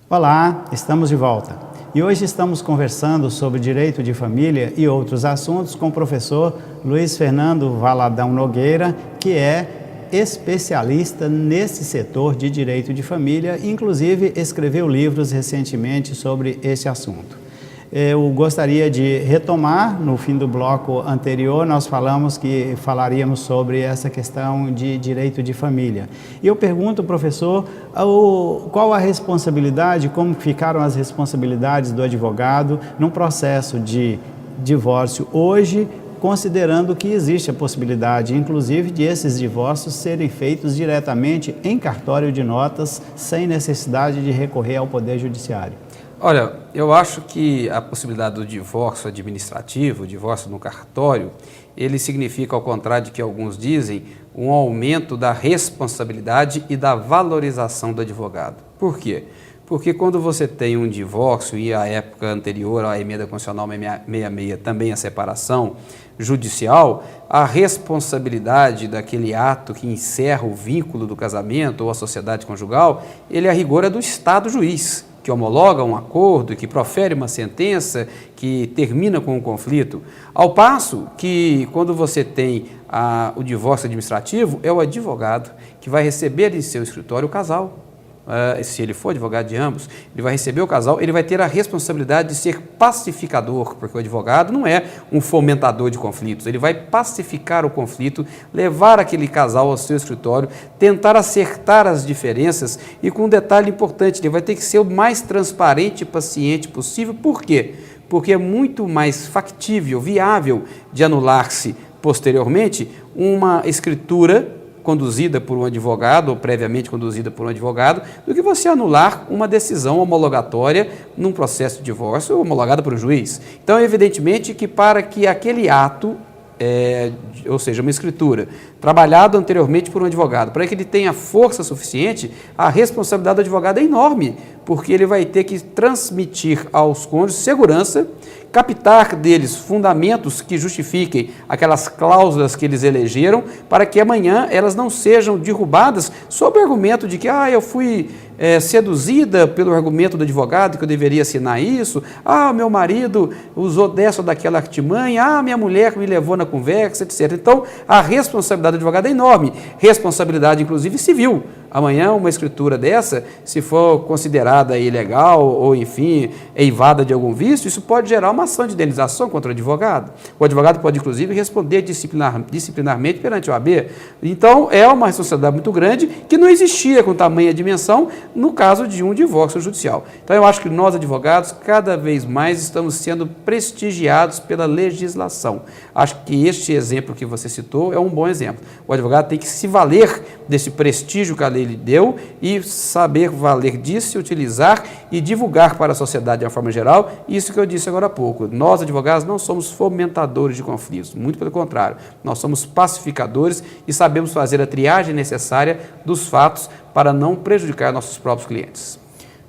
Olá, estamos de volta. E hoje estamos conversando sobre direito de família e outros assuntos com o professor Luiz Fernando Valadão Nogueira, que é especialista nesse setor de direito de família, inclusive escreveu livros recentemente sobre esse assunto. Eu gostaria de retomar, no fim do bloco anterior, nós falamos que falaríamos sobre essa questão de direito de família. E eu pergunto, professor, qual a responsabilidade, como ficaram as responsabilidades do advogado num processo de divórcio hoje, considerando que existe a possibilidade, inclusive, de esses divórcios serem feitos diretamente em cartório de notas, sem necessidade de recorrer ao Poder Judiciário. Olha, eu acho que a possibilidade do divórcio administrativo, o divórcio no cartório, ele significa, ao contrário de que alguns dizem, um aumento da responsabilidade e da valorização do advogado. Por quê? Porque quando você tem um divórcio, e a época anterior à emenda constitucional 66, também a separação judicial, a responsabilidade daquele ato que encerra o vínculo do casamento ou a sociedade conjugal, ele a rigor é do Estado juiz, que homologa um acordo, que profere uma sentença, que termina com o conflito. Ao passo que, quando você tem o divórcio administrativo, é o advogado que vai receber em seu escritório o casal. Se ele for advogado de ambos, ele vai receber o casal, ele vai ter a responsabilidade de ser pacificador, porque o advogado não é um fomentador de conflitos, ele vai pacificar o conflito, levar aquele casal ao seu escritório, tentar acertar as diferenças e, com um detalhe importante, ele vai ter que ser o mais transparente e paciente possível. Por quê? Porque é muito mais factível, viável de anular-se posteriormente uma escritura conduzida por um advogado ou previamente conduzida por um advogado, do que você anular uma decisão homologatória num processo de divórcio homologada por um juiz. Então, evidentemente que para que aquele ato, ou seja, uma escritura, trabalhado anteriormente por um advogado, para que ele tenha força suficiente, a responsabilidade do advogado é enorme, porque ele vai ter que transmitir aos cônjuges segurança, captar deles fundamentos que justifiquem aquelas cláusulas que eles elegeram, para que amanhã elas não sejam derrubadas sob o argumento de que eu fui seduzida pelo argumento do advogado que eu deveria assinar isso, meu marido usou dessa ou daquela artimanha, minha mulher me levou na conversa, etc. Então, a responsabilidade do advogado é enorme, responsabilidade inclusive civil. Amanhã uma escritura dessa, se for considerada ilegal ou, enfim, eivada de algum vício, isso pode gerar uma ação de indenização contra o advogado. O advogado pode, inclusive, responder disciplinarmente perante o OAB. Então, é uma responsabilidade muito grande que não existia com tamanha dimensão no caso de um divórcio judicial. Então, eu acho que nós, advogados, cada vez mais estamos sendo prestigiados pela legislação. Acho que este exemplo que você citou é um bom exemplo. O advogado tem que se valer desse prestígio que a lei lhe deu e saber valer disso, utilizar e divulgar para a sociedade de uma forma geral. Isso que eu disse agora há pouco. Nós, advogados, não somos fomentadores de conflitos, muito pelo contrário. Nós somos pacificadores e sabemos fazer a triagem necessária dos fatos para não prejudicar nossos próprios clientes.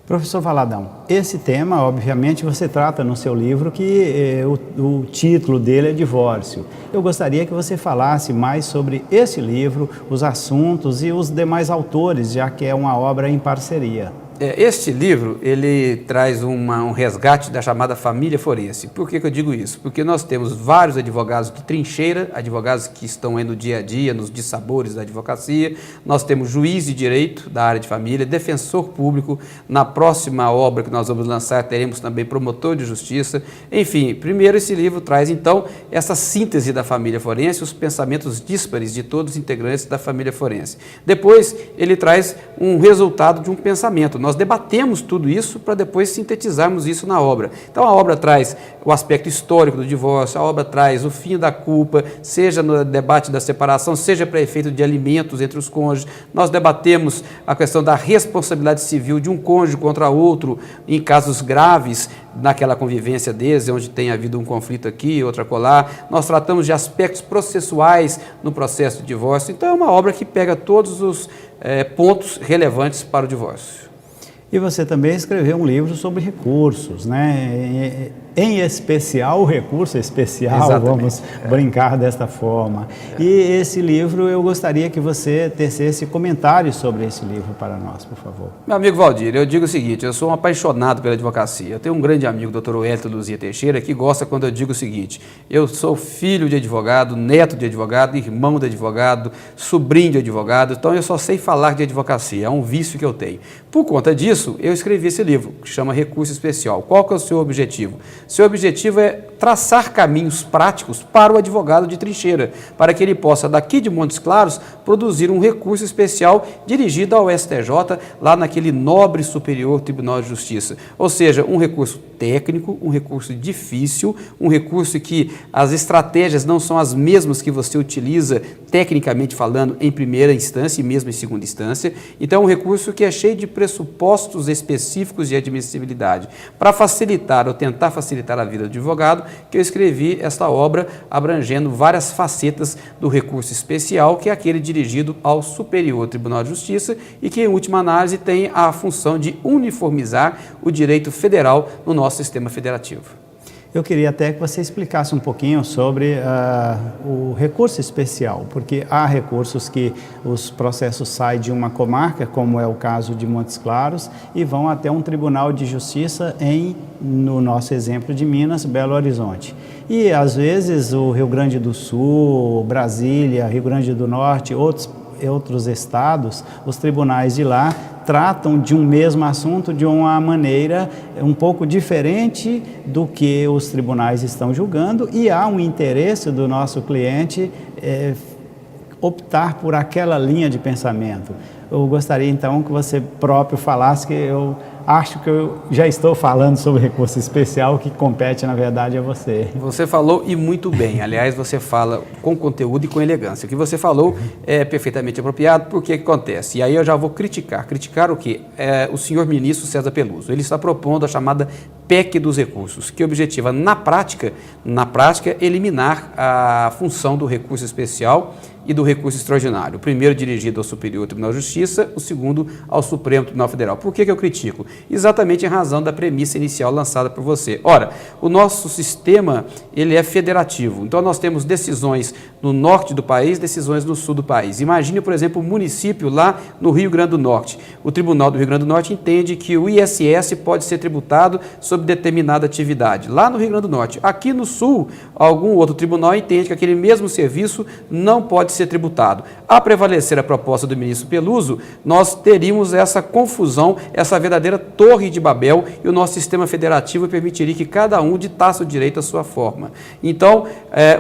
Professor Valadão, esse tema, obviamente, você trata no seu livro que o título dele é Divórcio. Eu gostaria que você falasse mais sobre esse livro, os assuntos e os demais autores, já que é uma obra em parceria. Este livro, ele traz um resgate da chamada família forense. Por que eu digo isso? Porque nós temos vários advogados de trincheira, advogados que estão aí no dia a dia, nos dissabores da advocacia. Nós temos juiz de direito da área de família, defensor público. Na próxima obra que nós vamos lançar, teremos também promotor de justiça. Enfim, primeiro esse livro traz, então, essa síntese da família forense, os pensamentos díspares de todos os integrantes da família forense. Depois, ele traz um resultado de um pensamento. Nós debatemos tudo isso para depois sintetizarmos isso na obra. Então, a obra traz o aspecto histórico do divórcio, a obra traz o fim da culpa, seja no debate da separação, seja para efeito de alimentos entre os cônjuges. Nós debatemos a questão da responsabilidade civil de um cônjuge contra outro em casos graves naquela convivência deles, onde tem havido um conflito aqui, outro acolá. Nós tratamos de aspectos processuais no processo de divórcio. Então, é uma obra que pega todos os pontos relevantes para o divórcio. E você também escreveu um livro sobre recursos, né? em especial o recurso especial, Exatamente. vamos brincar desta forma. E esse livro, eu gostaria que você tecesse comentários sobre esse livro para nós, por favor. Meu amigo Valdir, eu digo o seguinte, eu sou um apaixonado pela advocacia. Eu tenho um grande amigo, Dr. Wellington Luzia Teixeira, que gosta quando eu digo o seguinte: eu sou filho de advogado, neto de advogado, irmão de advogado, sobrinho de advogado, então eu só sei falar de advocacia, é um vício que eu tenho. Por conta disso, eu escrevi esse livro, que chama Recurso Especial. Qual que é o seu objetivo? Seu objetivo é traçar caminhos práticos para o advogado de trincheira, para que ele possa, daqui de Montes Claros, produzir um recurso especial dirigido ao STJ, lá naquele nobre Superior Tribunal de Justiça. Ou seja, um recurso técnico, um recurso difícil, um recurso que as estratégias não são as mesmas que você utiliza, tecnicamente falando, em primeira instância e mesmo em segunda instância. Então, é um recurso que é cheio de pressupostos específicos de admissibilidade. Para facilitar ou tentar facilitar a vida do advogado, que eu escrevi esta obra abrangendo várias facetas do recurso especial, que é aquele dirigido ao Superior Tribunal de Justiça e que, em última análise, tem a função de uniformizar o direito federal no nosso sistema federativo. Eu queria até que você explicasse um pouquinho sobre o recurso especial, porque há recursos que os processos saem de uma comarca, como é o caso de Montes Claros, e vão até um tribunal de justiça no nosso exemplo de Minas, Belo Horizonte. E às vezes o Rio Grande do Sul, Brasília, Rio Grande do Norte, outros estados, os tribunais de lá tratam de um mesmo assunto de uma maneira um pouco diferente do que os tribunais estão julgando, e há um interesse do nosso cliente optar por aquela linha de pensamento. Eu gostaria então que você próprio falasse, que eu acho que eu já estou falando sobre recurso especial, que compete na verdade a você. Você falou e muito bem, aliás você fala com conteúdo e com elegância. O que você falou é perfeitamente apropriado, porque que acontece? E aí eu já vou criticar o quê? O senhor ministro César Peluso, ele está propondo a chamada PEC dos recursos, que objetiva na prática, eliminar a função do recurso especial e do recurso extraordinário. O primeiro dirigido ao Superior Tribunal de Justiça, o segundo ao Supremo Tribunal Federal. Por que eu critico? Exatamente em razão da premissa inicial lançada por você. Ora, o nosso sistema, ele é federativo. Então nós temos decisões no norte do país, decisões no sul do país. Imagine, por exemplo, um município lá no Rio Grande do Norte. O Tribunal do Rio Grande do Norte entende que o ISS pode ser tributado sobre determinada atividade. Lá no Rio Grande do Norte. Aqui no sul, algum outro tribunal entende que aquele mesmo serviço não pode ser tributado. A prevalecer a proposta do ministro Peluso, nós teríamos essa confusão, essa verdadeira torre de Babel, e o nosso sistema federativo permitiria que cada um ditasse o direito à sua forma. Então,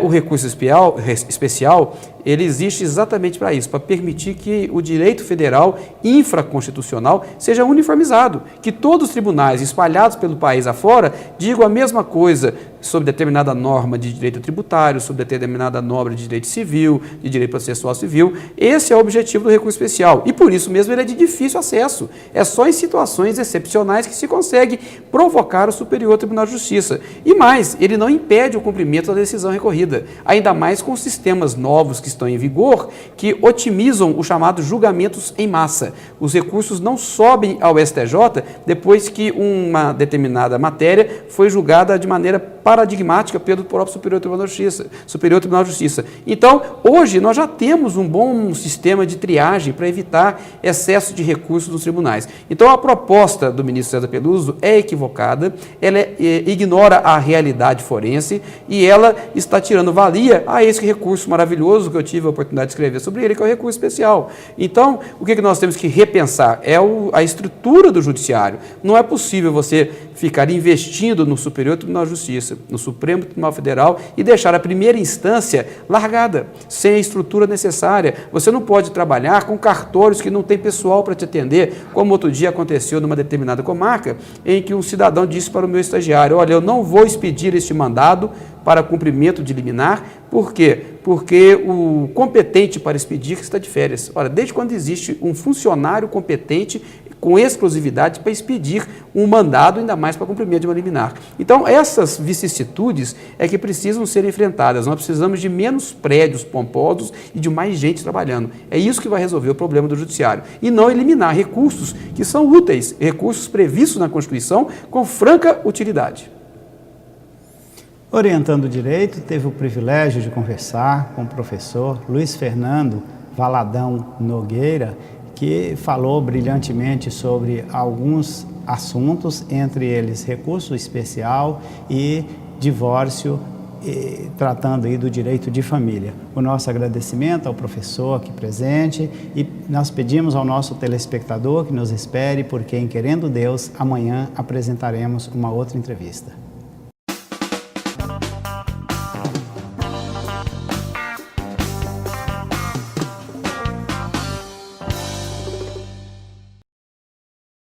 o recurso especial, ele existe exatamente para isso, para permitir que o direito federal infraconstitucional seja uniformizado, que todos os tribunais espalhados pelo país afora digam a mesma coisa sobre determinada norma de direito tributário, sobre determinada norma de direito civil, de direito processual civil. Esse é o objetivo do recurso especial e por isso mesmo ele é de difícil acesso. É só em situações excepcionais que se consegue provocar o Superior Tribunal de Justiça. E mais, ele não impede o cumprimento da decisão recorrida, ainda mais com sistemas novos que estão em vigor, que otimizam os chamados julgamentos em massa. Os recursos não sobem ao STJ depois que uma determinada matéria foi julgada de maneira paradigmática pelo próprio Superior Tribunal de Justiça. Então, hoje nós já temos um bom sistema de triagem para evitar excesso de recursos nos tribunais. Então, a proposta do ministro César Peluso é equivocada, ela ignora a realidade forense e ela está tirando valia a esse recurso maravilhoso que eu tive a oportunidade de escrever sobre ele, que é o recurso especial. Então, o que nós temos que repensar é a estrutura do judiciário. Não é possível você ficar investindo no Superior Tribunal de Justiça, no Supremo Tribunal Federal e deixar a primeira instância largada, sem a estrutura necessária. Você não pode trabalhar com cartórios que não tem pessoal para te atender, como outro dia aconteceu numa determinada comarca, em que um cidadão disse para o meu estagiário: olha, eu não vou expedir este mandado para cumprimento de liminar. Por quê? Porque o competente para expedir está de férias. Ora, desde quando existe um funcionário competente com exclusividade para expedir um mandado, ainda mais para cumprimento de uma liminar? Então, essas vicissitudes é que precisam ser enfrentadas. Nós precisamos de menos prédios pomposos e de mais gente trabalhando. É isso que vai resolver o problema do judiciário. E não eliminar recursos que são úteis, recursos previstos na Constituição com franca utilidade. Orientando o direito, teve o privilégio de conversar com o professor Luiz Fernando Valadão Nogueira, que falou brilhantemente sobre alguns assuntos, entre eles recurso especial e divórcio, tratando aí do direito de família. O nosso agradecimento ao professor aqui presente e nós pedimos ao nosso telespectador que nos espere, porque em querendo Deus, amanhã apresentaremos uma outra entrevista.